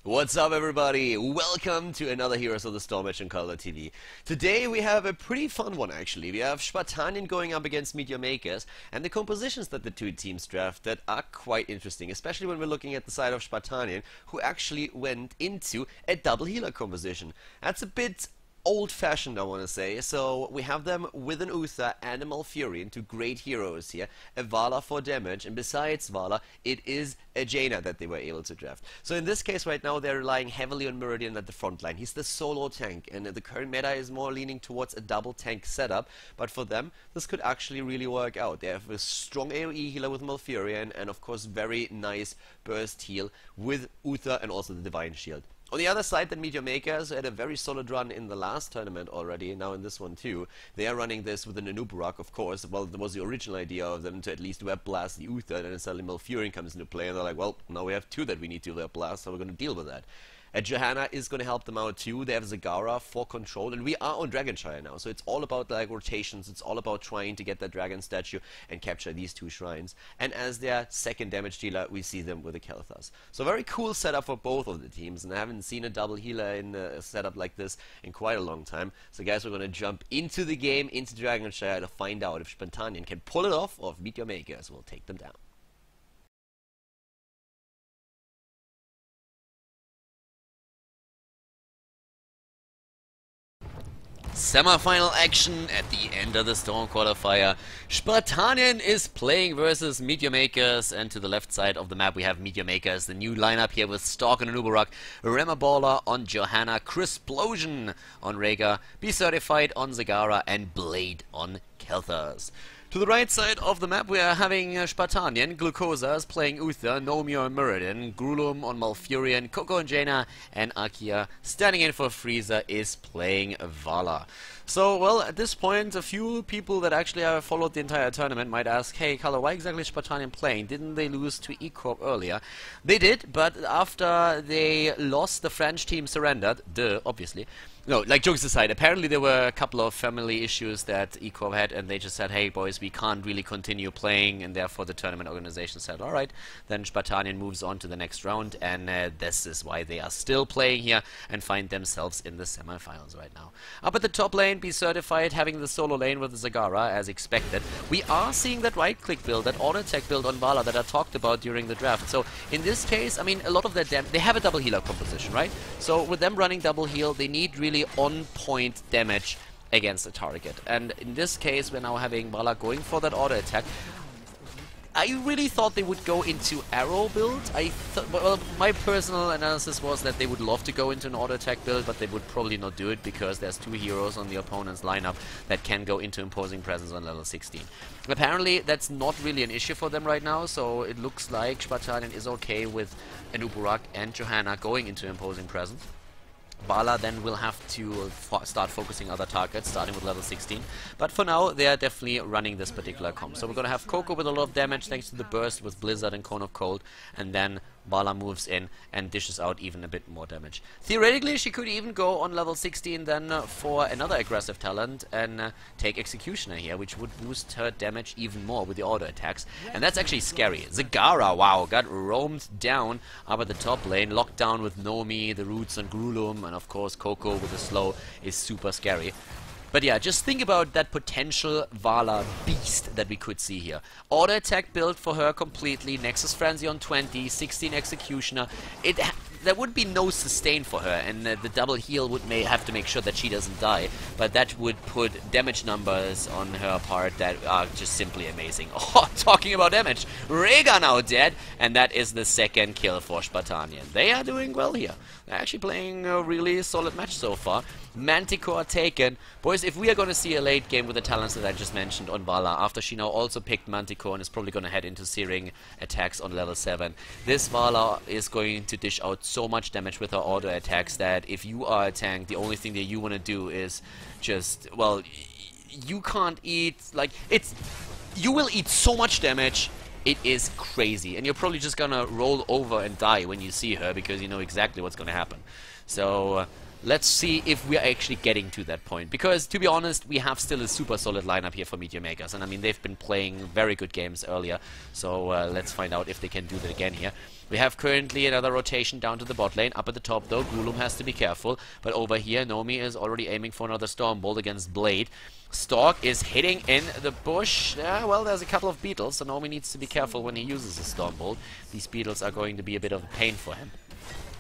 What's up, everybody? Welcome to another Heroes of the Storm match on KhaldorTV. Today we have a pretty fun one, actually. We have Spartanien going up against Meet Your Makers, and the compositions that the two teams drafted are quite interesting, especially when we're looking at the side of Spartanien, who actually went into a double healer composition. That's a bit old-fashioned, I want to say. So we have them with an Uther and a Malfurion, two great heroes here, a Vala for damage, and besides Vala, it is a Jaina that they were able to draft. So in this case right now, they're relying heavily on Meridian at the front line. He's the solo tank, and the current meta is more leaning towards a double tank setup, but for them, this could actually really work out. They have a strong AoE healer with Malfurion, and of course very nice burst heal with Uther and also the Divine Shield. On the other side, the Meet Your Makers had a very solid run in the last tournament already, now in this one too. They are running this with an Anubarak, of course. Well, that was the original idea of them to at least web blast the Uther, and then suddenly Malfurion comes into play, and they're like, well, now we have two that we need to web blast, so we're going to deal with that. Johanna is going to help them out too. They have Zagara for control, and we are on Dragon Shire now, so it's all about like rotations. It's all about trying to get that dragon statue and capture these two shrines. And as their second damage dealer, we see them with the Kelthas. So very cool setup for both of the teams, and I haven't seen a double healer in a setup like this in quite a long time. So guys, we're going to jump into the game, into Dragon Shire, to find out if Spartanien can pull it off, or if Meet Your Makers will take them down. Semifinal action at the Enter the Storm Qualifier. Spartanien is playing versus Meet Your Makers, and to the left side of the map we have Meet Your Makers, the new lineup here with Stalk on Anubarak, Rema Baller on Johanna, Crisplosion on Rhaegar, Be Certified on Zagara, and Blade on Kelthas. To the right side of the map we are having Spartanien, Glucosa is playing Uther, Nomio and Muradin, Grulum on Malfurion, Coco and Jaina, and Akia standing in for Frieza is playing Vala. So, well, at this point, a few people that actually have followed the entire tournament might ask, hey, Khaldor, why exactly is Spartanien playing? Didn't they lose to E-Corp earlier? They did, but after they lost, the French team surrendered. Duh, obviously. No, like, jokes aside, apparently there were a couple of family issues that E-Corp had, and they just said, hey, boys, we can't really continue playing, and therefore the tournament organization said, alright, then Spartanien moves on to the next round, and this is why they are still playing here and find themselves in the semifinals right now. Up at the top lane, Be Certified, having the solo lane with the Zagara, as expected. We are seeing that right-click build, that auto-attack build on Vala that I talked about during the draft. So, in this case, I mean, a lot of their they have a double healer composition, right? So, with them running double heal, they need really on-point damage against a target. And in this case, we're now having Vala going for that auto-attack. I really thought they would go into arrow build. Well, my personal analysis was that they would love to go into an auto-attack build, but they would probably not do it because there's two heroes on the opponent's lineup that can go into imposing presence on level 16. Apparently, that's not really an issue for them right now, so it looks like Spartanien is okay with Anubarak and Johanna going into imposing presence. Vala then will have to start focusing other targets, starting with level 16. But for now, they are definitely running this particular comp. So we're going to have Coco with a lot of damage thanks to the burst with Blizzard and Cone of Cold. And then Vala moves in and dishes out even a bit more damage. Theoretically, she could even go on level 16 then for another aggressive talent and take Executioner here, which would boost her damage even more with the auto attacks. And that's actually scary. Zagara, wow, got roamed down up at the top lane, locked down with Nomi, the roots on Grulum, and of course Coco with the slow is super scary. But yeah, just think about that potential Vala beast that we could see here. Auto attack build for her completely, Nexus Frenzy on 20, 16 Executioner. There would be no sustain for her, and the double heal would have to make sure that she doesn't die. But that would put damage numbers on her part that are just simply amazing. Oh, talking about damage, Rhaegar now dead, and that is the second kill for Spartanien. They are doing well here. They're actually playing a really solid match so far. Manticore taken. Boys, if we are going to see a late game with the talents that I just mentioned on Vala, after she now also picked Manticore and is probably going to head into searing attacks on level 7, this Vala is going to dish out so much damage with her auto attacks that if you are a tank, the only thing that you want to do is just, well, you can't eat, like, you will eat so much damage. It is crazy, and you're probably just gonna roll over and die when you see her because you know exactly what's gonna happen. So Let's see if we are actually getting to that point. Because, to be honest, we have still a super solid lineup here for Meteor Makers. And I mean, they've been playing very good games earlier. So let's find out if they can do that again here. We have currently another rotation down to the bot lane. Up at the top, though, Gulum has to be careful. But over here, Nomi is already aiming for another Stormbolt against Blade. Stork is hitting in the bush. Well, there's a couple of beetles, so Nomi needs to be careful when he uses a Stormbolt. These beetles are going to be a bit of a pain for him.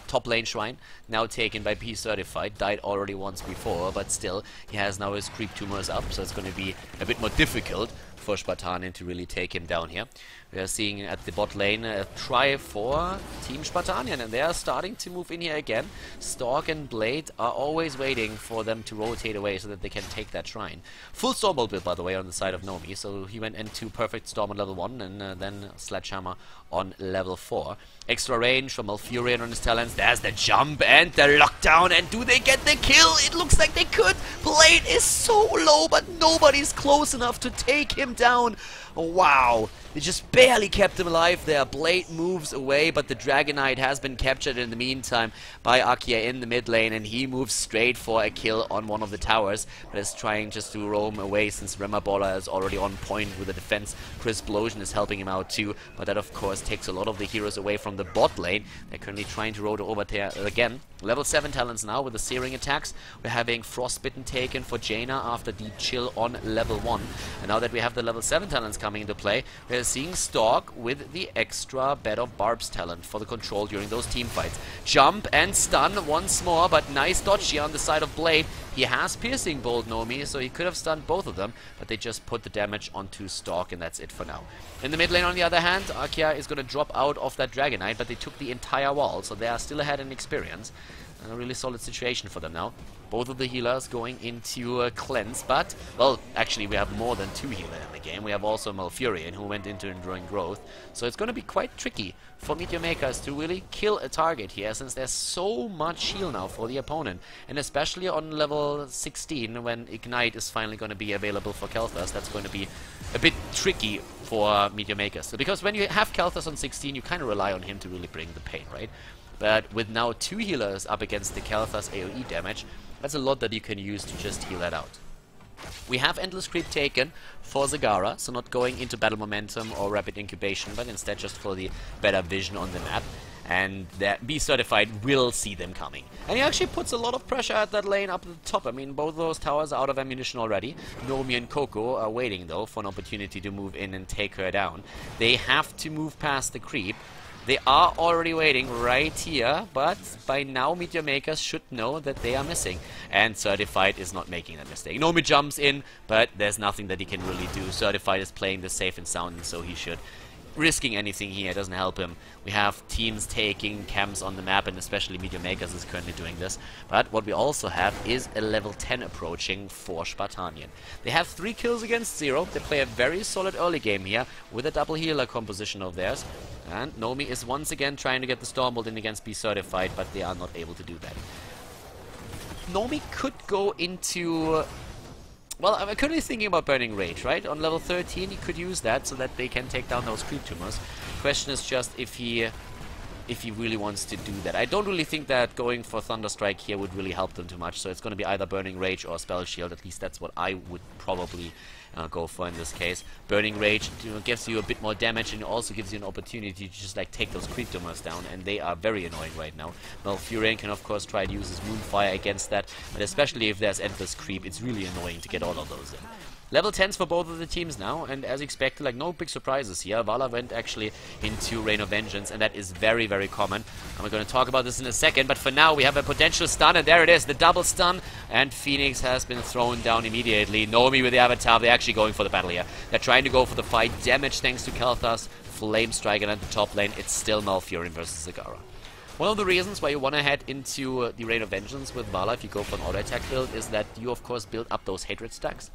Top lane Shrine, now taken by P Certified, died already once before, but still, he has now his creep tumors up, so it's going to be a bit more difficult for Spartanien to really take him down here. We are seeing at the bot lane a try for Team Spartanien, and they are starting to move in here again. Stork and Blade are always waiting for them to rotate away so that they can take that shrine. Full Stormbolt build, by the way, on the side of Nomi, so he went into Perfect Storm on level 1 and then Sledgehammer on level 4. Extra range from Malfurion on his talents. There's the jump and the lockdown, and do they get the kill? It looks like they could. Blade is so low, but nobody's close enough to take him down. Wow, they just barely kept him alive there. Blade moves away, but the Dragon Knight has been captured in the meantime by Akia in the mid lane, and he moves straight for a kill on one of the towers, but is trying just to roam away since Remabola is already on point with the defense. Chris Blosian is helping him out too, but that of course takes a lot of the heroes away from the bot lane. They're currently trying to roll over there again. Level 7 talents now with the searing attacks. We're having Frostbitten taken for Jaina after Deep Chill on level 1. And now that we have the level 7 talents coming into play, we're seeing Stork with the extra Bed of Barbs talent for the control during those team fights. Jump and stun once more, but nice dodge here on the side of Blade. He has Piercing Bolt, Nomi, so he could have stunned both of them, but they just put the damage onto Stork, and that's it for now. In the mid lane, on the other hand, Akia is going to drop out of that Dragon Knight, but they took the entire wall, so they are still ahead in experience. A really solid situation for them now. Both of the healers going into cleanse, but, well, actually we have more than 2 healers in the game. We have also Malfurion, who went into Enduring Growth, so it's going to be quite tricky for Meteor Makers to really kill a target here, since there's so much heal now for the opponent, and especially on level 16, when Ignite is finally going to be available for Kel'Thas, that's going to be a bit tricky for Meteor Makers. So, because when you have Kel'Thas on 16, you kind of rely on him to really bring the pain, right? But with now 2 healers up against the Kel'Thas AoE damage, that's a lot that you can use to just heal that out. We have Endless Creep taken for Zagara, so not going into battle momentum or rapid incubation, but instead just for the better vision on the map. And that Be Certified will see them coming. And he actually puts a lot of pressure at that lane up at the top. I mean, both of those towers are out of ammunition already. Nomi and Coco are waiting, though, for an opportunity to move in and take her down. They have to move past the creep. They are already waiting right here, but by now Meteor Makers should know that they are missing. And Certified is not making that mistake. Nomi jumps in, but there's nothing that he can really do. Certified is playing this safe and sound, and so he should. Risking anything here doesn't help him. We have teams taking camps on the map, and especially Meteor Makers is currently doing this. But what we also have is a level 10 approaching for Spartanien. They have 3 kills against 0. They play a very solid early game here with a double healer composition of theirs. And Nomi is once again trying to get the Stormbolt in against Be Certified, but they are not able to do that. Nomi could go into... Well, I'm currently thinking about Burning Rage, right? On level 13, he could use that so that they can take down those creep tumors. Question is just if he really wants to do that. I don't really think that going for Thunderstrike here would really help them too much, so it's going to be either Burning Rage or Spell Shield. At least that's what I would probably go for in this case. Burning Rage gives you a bit more damage, and also gives you an opportunity to just like take those creep tumors down, and they are very annoying right now. Malfurion can of course try to use his Moonfire against that, but especially if there's endless creep, it's really annoying to get all of those in. Level 10s for both of the teams now, and as expected, like no big surprises here. Vala went actually into Reign of Vengeance, and that is very, very common. And we're going to talk about this in a second, but for now we have a potential stun, and there it is, the double stun, and Phoenix has been thrown down immediately. Nomi with the Avatar, they're actually going for the battle here. They're trying to go for the fight. Damage thanks to Kel'Thas, Flame Strike, and at the top lane, it's still Malfurion versus Zagara. One of the reasons why you want to head into the Reign of Vengeance with Vala if you go for an auto attack build is that you of course build up those hatred stacks.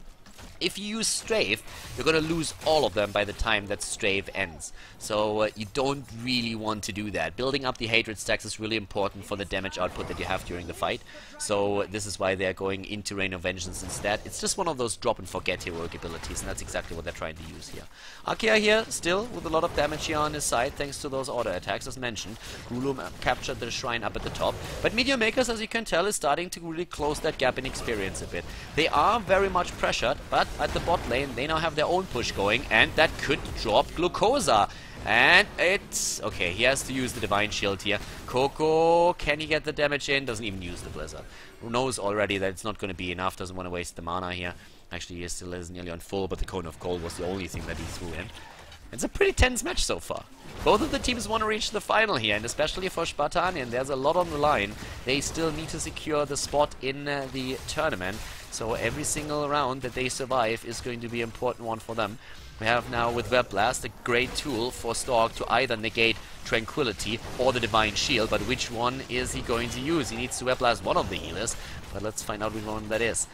If you use Strafe, you're going to lose all of them by the time that Strafe ends. So you don't really want to do that. Building up the hatred stacks is really important for the damage output that you have during the fight. So this is why they're going into Rain of Vengeance instead. It's just one of those drop and forget heroic abilities, and that's exactly what they're trying to use here. Akia here, still with a lot of damage here on his side, thanks to those auto attacks as mentioned. Gulum captured the shrine up at the top. But Meteor Makers, as you can tell, is starting to really close that gap in experience a bit. They are very much pressured, but at the bot lane, they now have their own push going, and that could drop Glucosa. And it's... okay, he has to use the Divine Shield here. Coco, can he get the damage in? Doesn't even use the Blizzard. Knows already that it's not going to be enough, doesn't want to waste the mana here. Actually, he still is nearly on full, but the Cone of Cold was the only thing that he threw in. It's a pretty tense match so far. Both of the teams want to reach the final here, and especially for Spartanien, there's a lot on the line. They still need to secure the spot in the tournament, so every single round that they survive is going to be an important one for them. We have now with Web Blast a great tool for Stork to either negate Tranquility or the Divine Shield, but which one is he going to use? He needs to Web Blast one of the healers, but let's find out which one that is.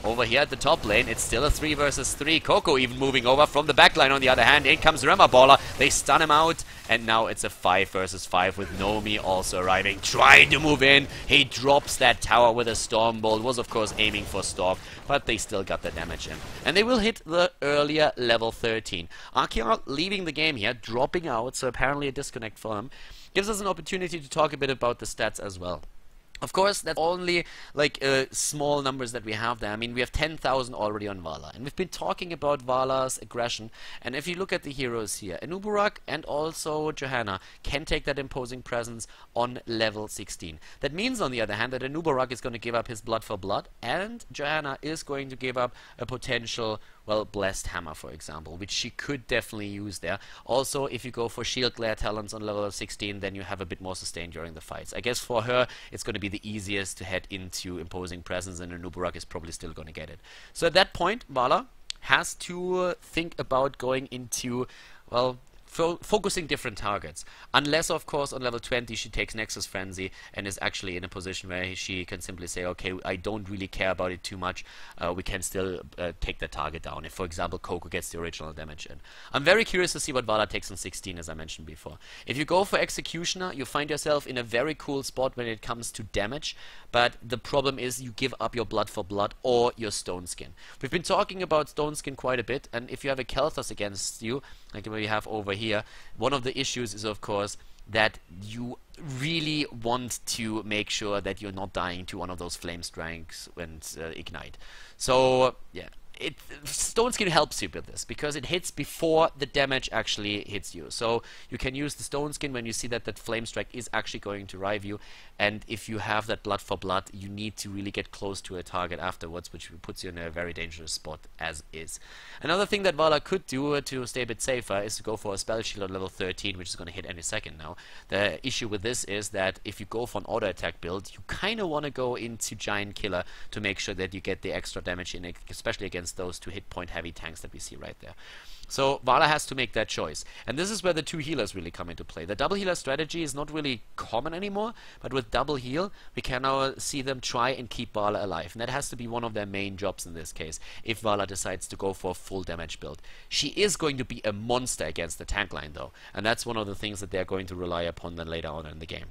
Over here at the top lane, it's still a 3 versus 3. Coco even moving over from the back line on the other hand. In comes Rema Baller. They stun him out, and now it's a 5 versus 5 with Nomi also arriving, trying to move in. He drops that tower with a Storm Bolt. Was of course aiming for Stork, but they still got the damage in. And they will hit the earlier level 13. Archeon leaving the game here, dropping out, so apparently a disconnect for him. Gives us an opportunity to talk a bit about the stats as well. Of course, that's only like small numbers that we have there. I mean, we have 10,000 already on Vala, and we've been talking about Vala's aggression. And if you look at the heroes here, Anubarak and also Johanna can take that imposing presence on level 16. That means, on the other hand, that Anubarak is going to give up his blood for blood, and Johanna is going to give up a potential, well, Blessed Hammer, for example, which she could definitely use there. Also, if you go for Shield Glare talents on level 16, then you have a bit more sustain during the fights. I guess for her, it's going to be the easiest to head into imposing presence, and Anubarak is probably still going to get it. So at that point, Vala has to think about going into, well, focusing different targets. Unless, of course, on level 20 she takes Nexus Frenzy and is actually in a position where she can simply say, okay, I don't really care about it too much, we can still take the target down. If, for example, Coco gets the original damage in. I'm very curious to see what Vala takes on 16, as I mentioned before. If you go for Executioner, you find yourself in a very cool spot when it comes to damage, but the problem is you give up your blood for blood or your Stone Skin. We've been talking about Stone Skin quite a bit, and if you have a Kelthas against you, like we have over here, one of the issues is, of course, that you really want to make sure that you're not dying to one of those flame strikes and ignite. So, yeah. Stone Skin helps you with this because it hits before the damage actually hits you. So you can use the Stone Skin when you see that that Flame Strike is actually going to revive you, and if you have that blood for blood, you need to really get close to a target afterwards, which puts you in a very dangerous spot as is. Another thing that Vala could do to stay a bit safer is to go for a Spell Shield on level 13, which is going to hit any second now. The issue with this is that if you go for an auto attack build, you kind of want to go into Giant Killer to make sure that you get the extra damage in, especially against those 2 hit point heavy tanks that we see right there. So Vala has to make that choice, and this is where the 2 healers really come into play. The double healer strategy is not really common anymore, but with double heal we can now see them try and keep Vala alive, and that has to be one of their main jobs in this case if Vala decides to go for a full damage build. She is going to be a monster against the tank line though, and that's one of the things that they're going to rely upon then later on in the game.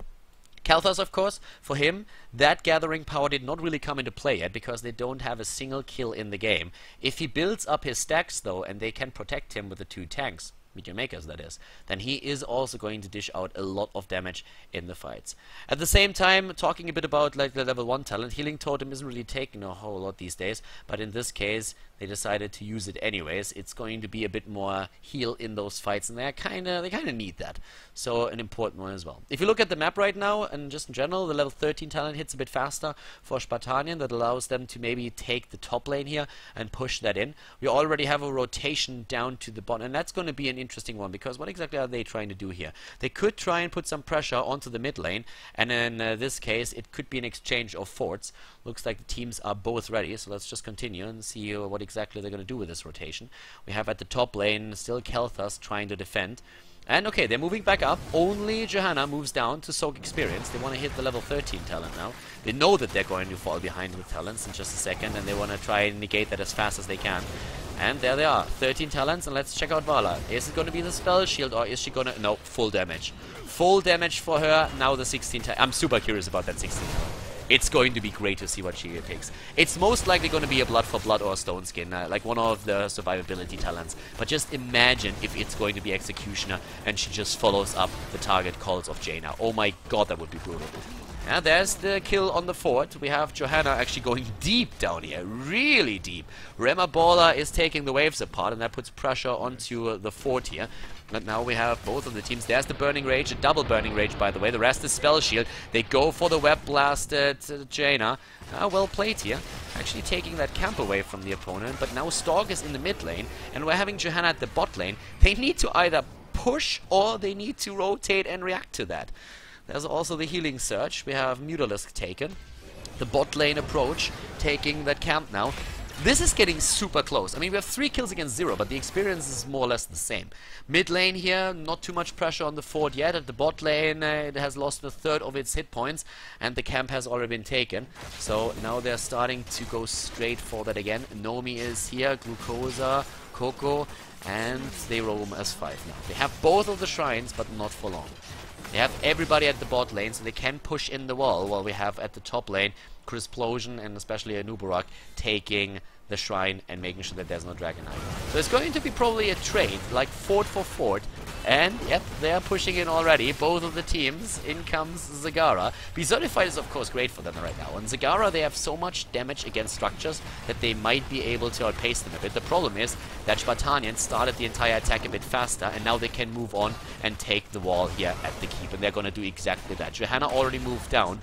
Kelthas, of course, for him, that gathering power did not really come into play yet because they don't have a single kill in the game. If he builds up his stacks, though, and they can protect him with the 2 tanks, Meteor Makers that is, then he is also going to dish out a lot of damage in the fights. At the same time, talking a bit about like the level 1 talent, Healing Totem isn't really taken a whole lot these days, but in this case, they decided to use it anyways. It's going to be a bit more heal in those fights, and they kind of need that. So an important one as well. If you look at the map right now, and just in general, the level 13 talent hits a bit faster for Spartanien. That allows them to maybe take the top lane here and push that in. We already have a rotation down to the bottom, and that's going to be an interesting one, because what exactly are they trying to do here? They could try and put some pressure onto the mid lane, and in this case, it could be an exchange of forts. Looks like the teams are both ready, so let's just continue and see what exactly they're going to do with this rotation. We have at the top lane still Kelthas trying to defend. And okay, they're moving back up. Only Johanna moves down to soak experience. They want to hit the level 13 talent now. They know that they're going to fall behind with talents in just a second, and they want to try and negate that as fast as they can. And there they are, 13 talents, and let's check out Vala. Is it going to be the spell shield, or is she going to... No, full damage. Full damage for her. Now the 16 talent. I'm super curious about that 16 talent. It's going to be great to see what she takes. It's most likely going to be a blood for blood or a stone skin, like one of the survivability talents. But just imagine if it's going to be Executioner and she just follows up the target calls of Jaina. Oh my god, that would be brutal. Yeah, there's the kill on the fort. We have Johanna actually going deep down here, really deep. Rema Baller is taking the waves apart, and that puts pressure onto the fort here. But now we have both of the teams. There's the Burning Rage, a double Burning Rage, by the way. The rest is Spell Shield. They go for the Web Blasted Jaina. Well played here. Actually taking that camp away from the opponent. But now Stork is in the mid lane, and we're having Johanna at the bot lane. They need to either push or they need to rotate and react to that. There's also the Healing Surge. We have Mutalisk taken. The bot lane approach, taking that camp now. This is getting super close. I mean, we have 3 kills against 0, but the experience is more or less the same. Mid lane here, not too much pressure on the fort yet. At the bot lane, it has lost a third of its hit points, and the camp has already been taken. So now they're starting to go straight for that again. Nomi is here, Glucosa, Coco, and they roam as 5 now. They have both of the shrines, but not for long. They have everybody at the bot lane, so they can push in the wall, while we have at the top lane Crisplosion and especially Anubarak taking the shrine and making sure that there's no Dragon Knight. So it's going to be probably a trade, like fort for fort. And, yep, they are pushing in already. Both of the teams. In comes Zagara. Be Certified is, of course, great for them right now. And Zagara, they have so much damage against structures that they might be able to outpace them a bit. The problem is that Spartanien started the entire attack a bit faster, and now they can move on and take the wall here at the keep. And they're going to do exactly that. Johanna already moved down.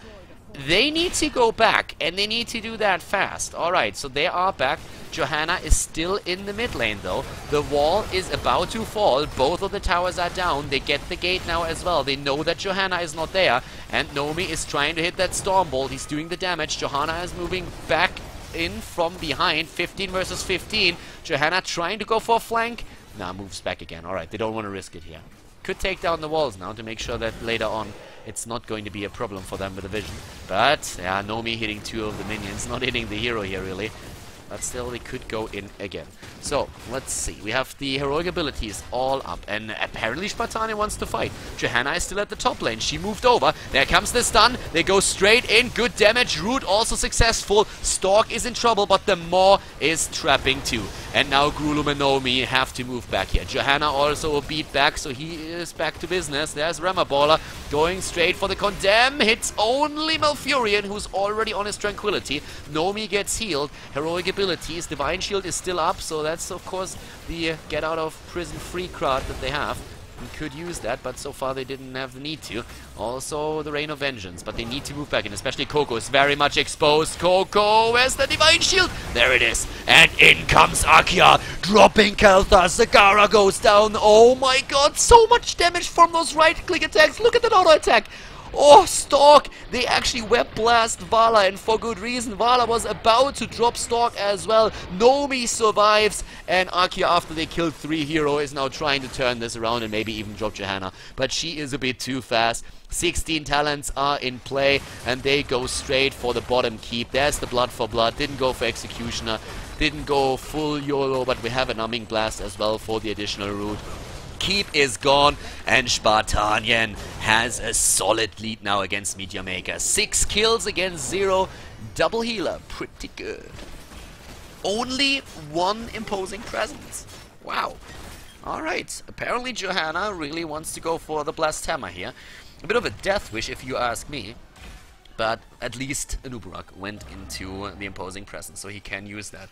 They need to go back, and they need to do that fast. Alright, so they are back. Johanna is still in the mid lane, though. The wall is about to fall. Both of the towers are down. They get the gate now as well. They know that Johanna is not there. And Nomi is trying to hit that Storm Bolt. He's doing the damage. Johanna is moving back in from behind. 15 versus 15. Johanna trying to go for a flank. Nah, moves back again. Alright, they don't want to risk it here. Could take down the walls now to make sure that later on it's not going to be a problem for them with the vision. But, yeah, Nomi hitting 2 of the minions, not hitting the hero here, really. But still, they could go in again. So, let's see. We have the heroic abilities all up. And apparently Spartanien wants to fight. Johanna is still at the top lane. She moved over. There comes the stun. They go straight in. Good damage. Root also successful. Stork is in trouble, but the Maw is trapping too. And now Grulum and Nomi have to move back here. Johanna also beat back, so he is back to business. There's Remaballer going straight for the Condemn. Hits only Malfurion, who's already on his Tranquility. Nomi gets healed. Heroic abilities. Divine Shield is still up, so that's, of course, the get out of prison free card that they have. We could use that, but so far they didn't have the need to. Also, the Rain of Vengeance, but they need to move back, and especially Coco is very much exposed. Coco, where's the Divine Shield? There it is. And in comes Akia, dropping Khaldor. Zagara goes down. Oh my god, so much damage from those right-click attacks. Look at that auto-attack. Oh, Stork! They actually web blast Vala, and for good reason. Vala was about to drop Stork as well. Nomi survives, and Akia, after they killed 3 hero, is now trying to turn this around and maybe even drop Johanna. But she is a bit too fast. 16 talents are in play, and they go straight for the bottom keep. There's the Blood for Blood. Didn't go for Executioner. Didn't go full YOLO, but we have a Numbing Blast as well for the additional route. Keep is gone, and Spartanien has a solid lead now against Meteor Maker. 6 kills against 0. Double healer. Pretty good. Only 1 imposing presence. Wow. Alright. Apparently Johanna really wants to go for the Blast Hammer here. A bit of a death wish if you ask me. But at least Anubarak went into the imposing presence, so he can use that.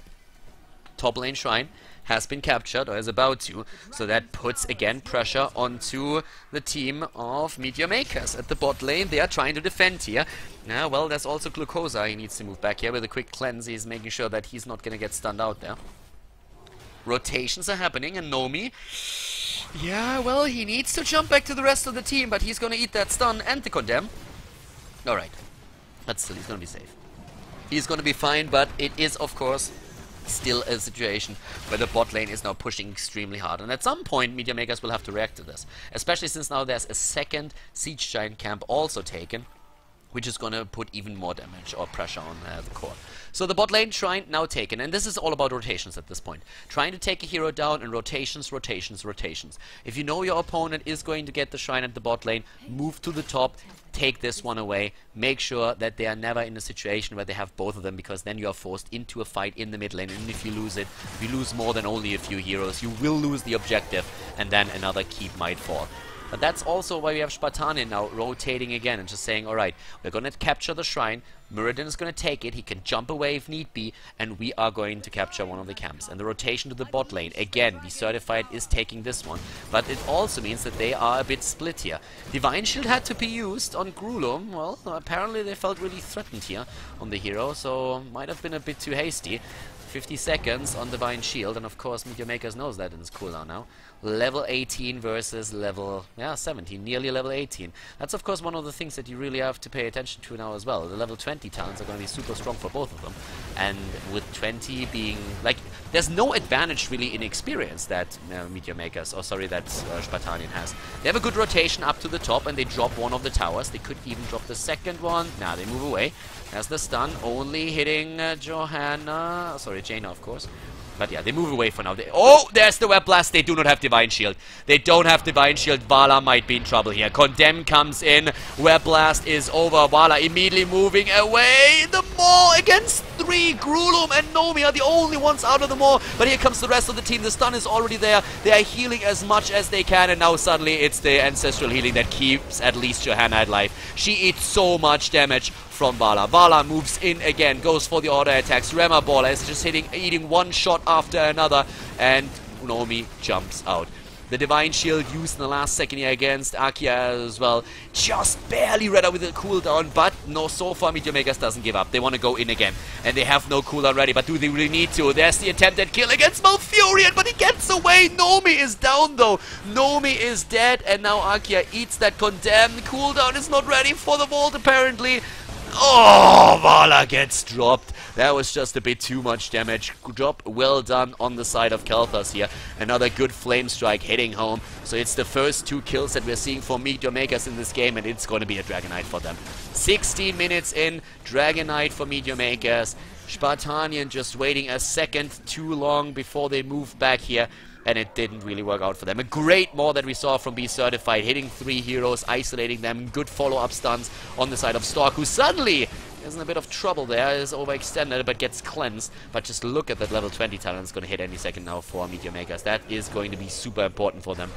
Top lane shrine has been captured, or is about to, so that puts again pressure onto the team of Meteor Makers. At the bot lane, they are trying to defend here. Well, there's also Glucosa. He needs to move back here with a quick cleanse. He's making sure that he's not going to get stunned out there. Rotations are happening, and Nomi, yeah, well, he needs to jump back to the rest of the team, but he's going to eat that stun and the Condemn. Alright, but still, he's going to be safe. He's going to be fine, but it is, of course, Still a situation where the bot lane is now pushing extremely hard, and at some point Meteor Makers will have to react to this, especially since now there's a second Siege Giant camp also taken, which is gonna put even more damage or pressure on the core. So the bot lane shrine now taken, and this is all about rotations at this point. Trying to take a hero down and rotations, rotations, rotations. If you know your opponent is going to get the shrine at the bot lane, move to the top, take this one away, make sure that they are never in a situation where they have both of them, because then you are forced into a fight in the mid lane, and if you lose it, you lose more than only a few heroes, you will lose the objective, and then another keep might fall. But that's also why we have Spartanien now rotating again and just saying, alright, we're going to capture the shrine, Muradin is going to take it, he can jump away if need be, and we are going to capture one of the camps. And the rotation to the bot lane, again, the Certified is taking this one, but it also means that they are a bit split here. Divine Shield had to be used on Grulum. Well, apparently they felt really threatened here on the hero, so might have been a bit too hasty. 50 seconds on Divine Shield, and of course Meteor Makers knows that in his cooldown now. Level 18 versus level 17, nearly level 18. That's of course one of the things that you really have to pay attention to now as well. The level 20 talents are going to be super strong for both of them, and with 20 being like, there's no advantage really in experience that Meteor Makers, or sorry, that Spartanien has. They have a good rotation up to the top, and they drop one of the towers. They could even drop the second one. Nah, they move away. There's the stun, only hitting Johanna, sorry, Jaina of course. But yeah, they move away for now. Oh, there's the Web Blast. They do not have Divine Shield. They don't have Divine Shield. Vala might be in trouble here. Condemn comes in. Web Blast is over. Vala immediately moving away. The Maw against 3. Grulum and Nomi are the only ones out of the Maw. But here comes the rest of the team. The stun is already there. They are healing as much as they can. And now suddenly it's the ancestral healing that keeps at least Johanna at life. She eats so much damage from Vala. Vala moves in again, goes for the auto attacks. Rema Baller is just eating one shot after another, and Nomi jumps out. The Divine Shield used in the last second here against Akia as well. Just barely ready with a cooldown, but no, so far Meteor Makers doesn't give up. They want to go in again, and they have no cooldown ready, but do they really need to? There's the attempted kill against Malfurion, but he gets away. Nomi is down though. Nomi is dead, and now Akia eats that condemn. The cooldown is not ready for the vault apparently. Oh, Vala gets dropped. That was just a bit too much damage. Job well done on the side of Khaldor here. Another good flame strike hitting home. So it's the first 2 kills that we're seeing for Meteor Makers in this game, and it's going to be a Dragonite for them. 16 minutes in, Dragonite for Meteor Makers. Spartanien just waiting a second too long before they move back here. And it didn't really work out for them. A great Maw that we saw from Be Certified, hitting 3 heroes, isolating them, good follow-up stuns on the side of Stork, who suddenly is in a bit of trouble there, is overextended but gets cleansed. But just look at that level 20 talent, it's going to hit any second now for Meteor Makers. That is going to be super important for them.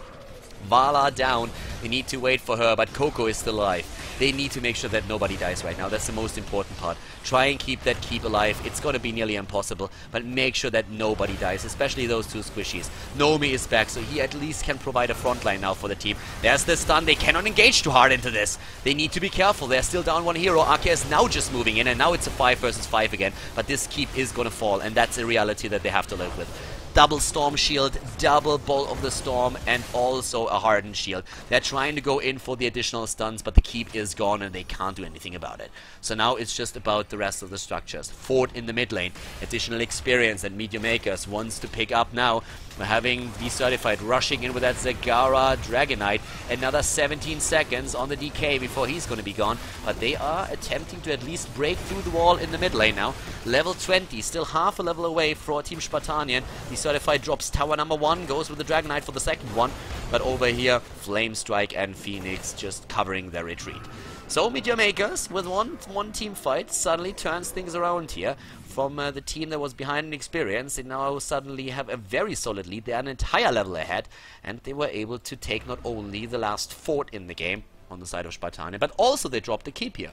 Vala down, they need to wait for her, but Coco is still alive. They need to make sure that nobody dies right now. That's the most important part. Try and keep that keep alive. It's going to be nearly impossible, but make sure that nobody dies, especially those 2 squishies. Nomi is back, so he at least can provide a front line now for the team. There's the stun. They cannot engage too hard into this. They need to be careful. They're still down 1 hero. Arca is now just moving in, and now it's a 5 versus 5 again, but this keep is going to fall, and that's a reality that they have to live with. Double Storm Shield, double Bolt of the Storm, and also a Hardened Shield. They're trying to go in for the additional stuns, but the keep is gone and they can't do anything about it. So now it's just about the rest of the structures. Fort in the mid lane, additional experience that Meteor Makers wants to pick up now. We're having Be Certified rushing in with that Zagara Dragonite. Another 17 seconds on the DK before he's going to be gone. But they are attempting to at least break through the wall in the mid lane now. Level 20, still half a level away for Team Spartanien. Be Certified drops tower number 1, goes with the Dragonite for the second one. But over here, Flame Strike and Phoenix just covering their retreat. So Meteor Makers, with one team fight, suddenly turns things around here. From the team that was behind in experience, they now suddenly have a very solid lead. They are an entire level ahead, and they were able to take not only the last fort in the game on the side of Spartanien, but also they dropped the keep here.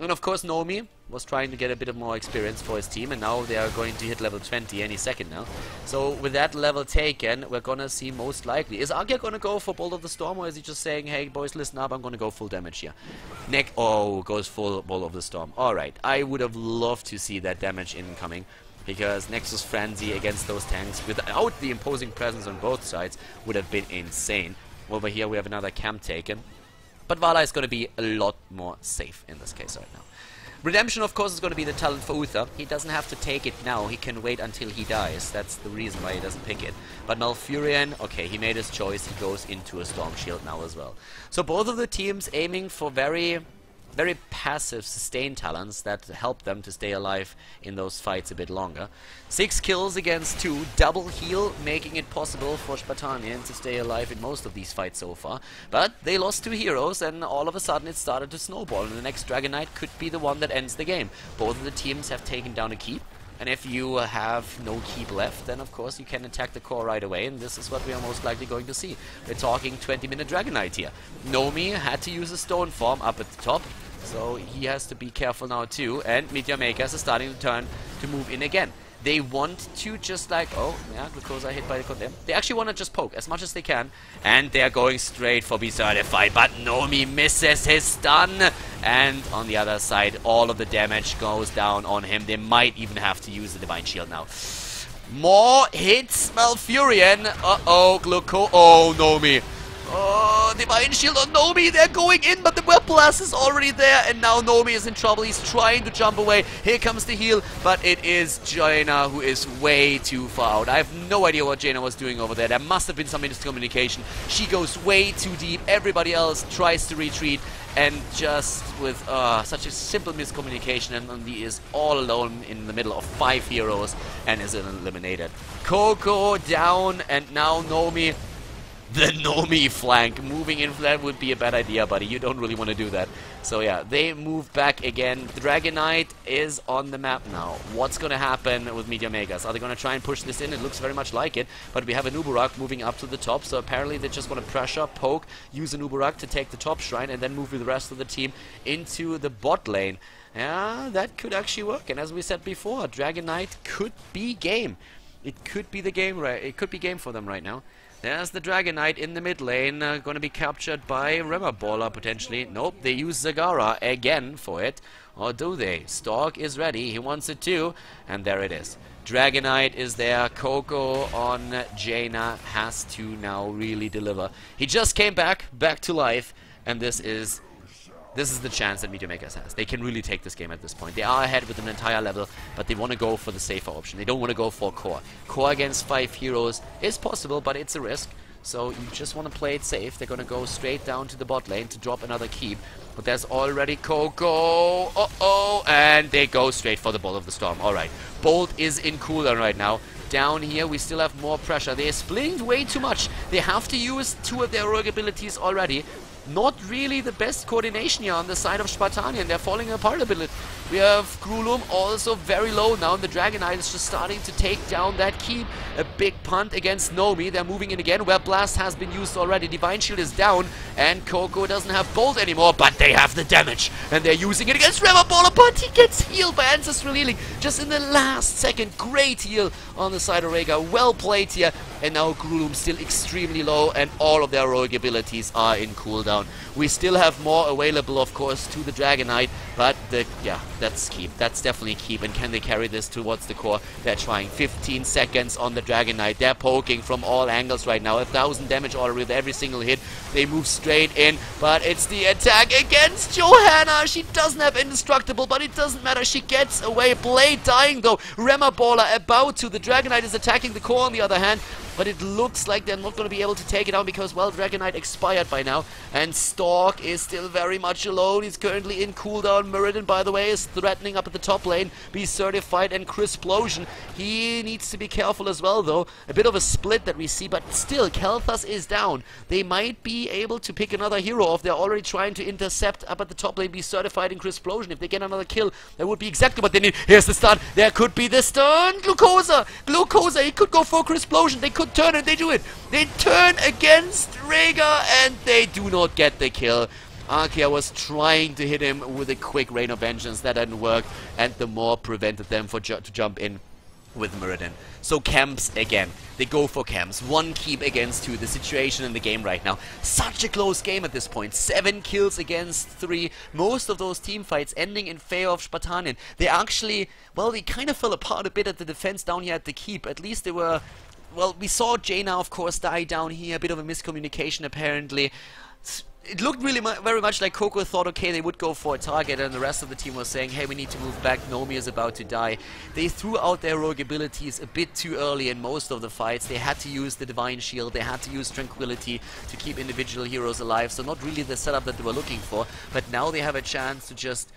And of course Nomi was trying to get a bit of more experience for his team, and now they are going to hit level 20 any second now. So with that level taken, we're gonna see most likely. Is Argia gonna go for Bolt of the Storm, or is he just saying, hey boys, listen up, I'm gonna go full damage here? Oh, goes full Bolt of the Storm. Alright, I would have loved to see that damage incoming, because Nexus Frenzy against those tanks without the imposing presence on both sides would have been insane. Over here we have another camp taken. But Vala is going to be a lot more safe in this case right now. Redemption, of course, is going to be the talent for Uther. He doesn't have to take it now. He can wait until he dies. That's the reason why he doesn't pick it. But Malfurion, okay, he made his choice. He goes into a Storm Shield now as well. So both of the teams aiming for very passive sustain talents that help them to stay alive in those fights a bit longer. 6 kills against 2, double heal, making it possible for Spartanien to stay alive in most of these fights so far. But they lost 2 heroes, and all of a sudden it started to snowball, and the next Dragon Knight could be the one that ends the game. Both of the teams have taken down a keep, and if you have no keep left, then of course you can attack the core right away, and this is what we are most likely going to see. We're talking 20-minute Dragon Knight here. Nomi had to use a stone form up at the top, so he has to be careful now too, and Meteor Makers is starting to turn to move in again. They want to just like, oh yeah, Glucosa hit by the condemn. They actually want to just poke as much as they can, and they're going straight for be certified, but Nomi misses his stun, and on the other side all of the damage goes down on him. They might even have to use the Divine Shield now. More hits, Malfurion. Uh-oh, oh, Nomi. Oh, Divine Shield on Nomi, they're going in, but the Web Blast is already there, and now Nomi is in trouble. He's trying to jump away. Here comes the heal, but it is Jaina who is way too far out. I have no idea what Jaina was doing over there. There must have been some miscommunication. She goes way too deep. Everybody else tries to retreat, and just with such a simple miscommunication, and Nomi is all alone in the middle of 5 heroes and is eliminated. Coco down, and now Nomi. The Nomi flank. Moving in flank would be a bad idea, buddy. You don't really want to do that. So yeah, they move back again. The Dragon Knight is on the map now. What's going to happen with Meteor Makers? Are they going to try and push this in? It looks very much like it. But we have a Nubarak moving up to the top. So apparently they just want to pressure, poke, use a Nubarak to take the top shrine, and then move with the rest of the team into the bot lane. Yeah, that could actually work. And as we said before, Dragon Knight could be game. It could be the game, right? It could be game for them right now. There's the Dragon Knight in the mid lane, going to be captured by Remmerballer potentially. Nope, they use Zagara again for it. Or do they? Stork is ready, he wants it too, and there it is. Dragon Knight is there, Coco on Jaina has to now really deliver. He just came back to life, and this is the chance that Meteor Makers has. They can really take this game at this point. They are ahead with an entire level, but they want to go for the safer option. They don't want to go for core. Core against 5 heroes is possible, but it's a risk. So you just want to play it safe. They're going to go straight down to the bot lane to drop another keep. But there's already Coco. Uh-oh. And they go straight for the Bolt of the Storm. Alright. Bolt is in cooldown right now. Down here, we still have more pressure. They're splitting way too much. They have to use 2 of their heroic abilities already. Not really the best coordination here on the side of Spartanien. They're falling apart a bit. We have Grulum also very low now, and the Dragon Knight is just starting to take down that keep. A big punt against Nomi. They're moving in again. Web Blast has been used already. Divine Shield is down, and Coco doesn't have Bolt anymore, but they have the damage, and they're using it against Remmerballer, but he gets healed by Ancestral Healing just in the last second. Great heal on the side of Rhaegar. Well played here, and now Grulum still extremely low, and all of their heroic abilities are in cooldown. We still have more available, of course, to the Dragon Knight, but yeah, that's keep. That's definitely keep. And can they carry this towards the core? They're trying. 15 seconds on the Dragon Knight. They're poking from all angles right now. 1,000 damage already with every single hit. They move straight in, but it's the attack against Johanna. She doesn't have indestructible, but it doesn't matter. She gets away. Blade dying though. Remmerballer about to. The Dragon Knight is attacking the core on the other hand, but it looks like they're not going to be able to take it out because, well, Dragon Knight expired by now. And Stork is still very much alone. He's currently in cooldown. Meridian, by the way, is threatening up at the top lane. Be certified, and Crisplosion. He needs to be careful as well, though. A bit of a split that we see, but still, Kel'Thas is down. They might be able to pick another hero if they're already trying to intercept up at the top lane. Be certified in Crisplosion. If they get another kill, that would be exactly what they need. Here's the stun. There could be the stun. Glucosa. He could go for Crisplosion. They could turn, and they do it. They turn against Rhaegar, and they do not get the kill. Arkia was trying to hit him with a quick Rain of Vengeance. That didn't work, and the Maw prevented them to jump in with Meridian. So camps again. They go for camps. 1 keep against 2. The situation in the game right now. Such a close game at this point. 7 kills against 3. Most of those team fights ending in favor of Spartanien. They actually, well, they kind of fell apart a bit at the defense down here at the keep. At least they were, well, we saw Jaina, of course, die down here. A bit of a miscommunication, apparently. it looked really very much like Coco thought, okay, they would go for a target, and the rest of the team was saying, hey, we need to move back, Nomi is about to die. They threw out their rogue abilities a bit too early in most of the fights. They had to use the Divine Shield, they had to use Tranquility to keep individual heroes alive, so not really the setup that they were looking for, but now they have a chance to just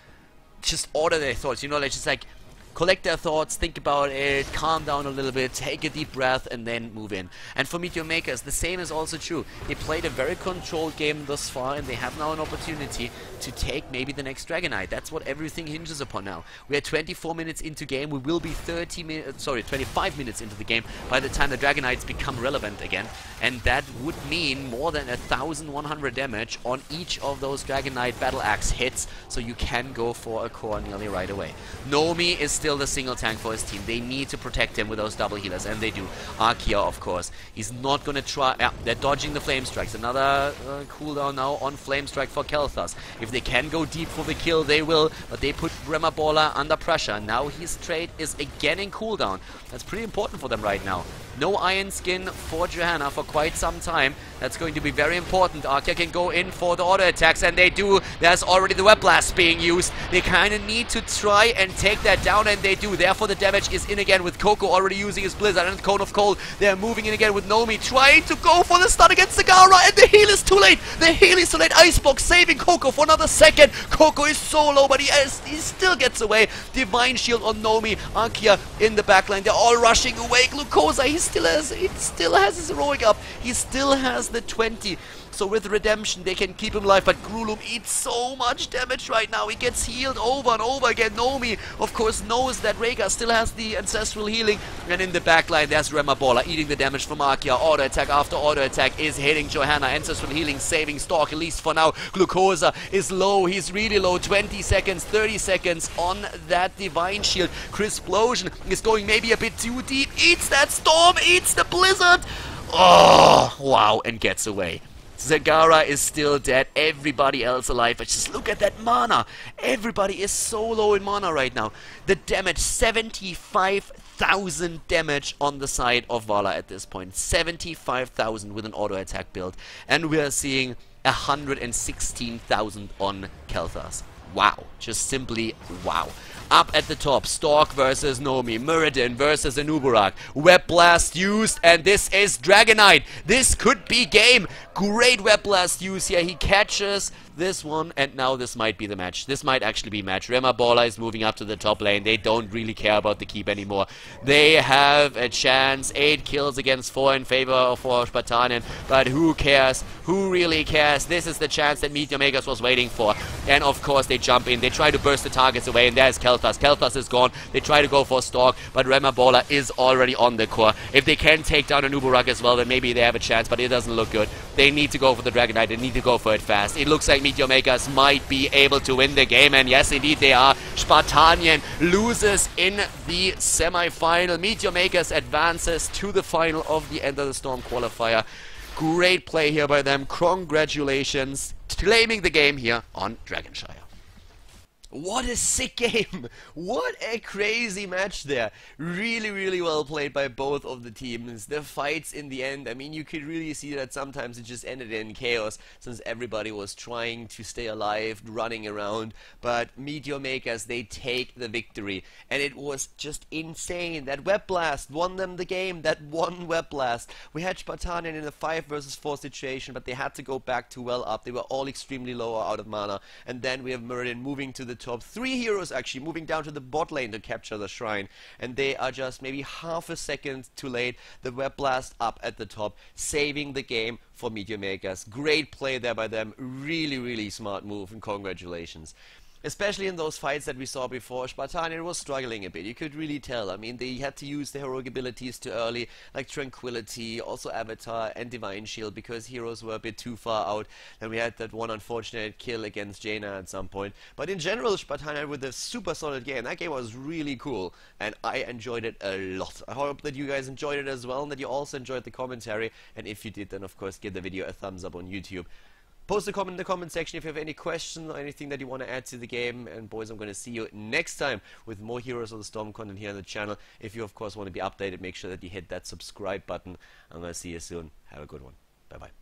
order their thoughts, you know, like just like collect their thoughts, think about it, calm down a little bit, take a deep breath, and then move in. And for Meteor Makers, the same is also true. They played a very controlled game thus far, and they have now an opportunity to take maybe the next Dragonite. That's what everything hinges upon now. We are 24 minutes into game. We will be 25 minutes into the game by the time the Dragonites become relevant again. And that would mean more than 1,100 damage on each of those Dragonite Battle Axe hits, so you can go for a core nearly right away. Nomi is still the single tank for his team. They need to protect him with those double healers, and they do. Arkia, of course. He's not going to try... Yeah, they're dodging the Flame Strikes. Another cooldown now on Flame Strike for Kelthas. If they can go deep for the kill, they will, but they put Remabola under pressure. Now his trade is again in cooldown. That's pretty important for them right now. No Iron Skin for Johanna for quite some time. That's going to be very important. Arkia can go in for the auto attacks, and they do. There's already the Web Blast being used. They kind of need to try and take that down, and they do. Therefore, the damage is in again with Coco already using his Blizzard and Cone of Cold. They're moving in again with Nomi, trying to go for the stun against the Gara, and the heal is too late. The heal is too late. Icebox saving Coco for another second. Coco is so low, but he still gets away. Divine Shield on Nomi. Arkia in the backline. They're all rushing away. Glucosa, he still has his heroic up. He still has the 20. So with Redemption, they can keep him alive, but Grulum eats so much damage right now. He gets healed over and over again. Nomi, of course, knows that Rhaegar still has the Ancestral Healing. And in the backline, there's Remabola eating the damage from Arkia. Auto attack after auto attack is hitting Johanna. Ancestral Healing saving Stalk, at least for now. Glucosa is low. He's really low. 20 seconds, 30 seconds on that Divine Shield. Crisplosion is going maybe a bit too deep. Eats that Storm, eats the Blizzard. Oh, wow, and gets away. Zagara is still dead, everybody else alive, but just look at that mana. Everybody is so low in mana right now. The damage, 75,000 damage on the side of Vala at this point. 75,000 with an auto attack build. And we are seeing 116,000 on Kelthas. Wow, just simply wow. Up at the top, Stalk versus Nomi, Muradin versus Anubarak, Web Blast used, and this is Dragonite. This could be game. Great Web Blast use here. He catches this one, and now this might be the match. This might actually be match. Remabola is moving up to the top lane. They don't really care about the keep anymore. They have a chance. 8 kills against 4 in favor for Spartanien, but who cares? Who really cares? This is the chance that Meteor Makers was waiting for. And of course they jump in. They try to burst the targets away, and there's Kelthas. Kelthas is gone. They try to go for Stalk, but Remabola is already on the core. If they can take down Anubarak as well, then maybe they have a chance, but it doesn't look good. They need to go for the Dragonite. They need to go for it fast. It looks like Meteor Makers might be able to win the game, and yes, indeed they are. Spartanien loses in the semi-final. Meteor Makers advances to the final of the Enter the Storm Qualifier. Great play here by them. Congratulations. Claiming the game here on Dragon Shire. What a sick game! What a crazy match there! Really, really well played by both of the teams. The fights in the end, I mean, you could really see that sometimes it just ended in chaos, since everybody was trying to stay alive, running around. But Meteor Makers, they take the victory. And it was just insane. That Web Blast won them the game. That one Web Blast. We had Spartanien in a 5 versus 4 situation, but they had to go back to well up. They were all extremely low or out of mana. And then we have Muradin moving to the top. 3 heroes actually moving down to the bot lane to capture the shrine, and they are just maybe half a second too late. The Web Blast up at the top, saving the game for Meteor Makers. Great play there by them. Really, really smart move, and congratulations. Especially in those fights that we saw before, Spartanien was struggling a bit. You could really tell. I mean, they had to use the heroic abilities too early, like Tranquility, also Avatar and Divine Shield, because heroes were a bit too far out. Then we had that one unfortunate kill against Jaina at some point. But in general, Spartanien with a super solid game. That game was really cool, and I enjoyed it a lot. I hope that you guys enjoyed it as well, and that you also enjoyed the commentary. And if you did, then of course give the video a thumbs up on YouTube. Post a comment in the comment section if you have any questions or anything that you want to add to the game. And boys, I'm going to see you next time with more Heroes of the Storm content here on the channel. If you of course want to be updated, make sure that you hit that subscribe button. I'm going to see you soon. Have a good one. Bye bye.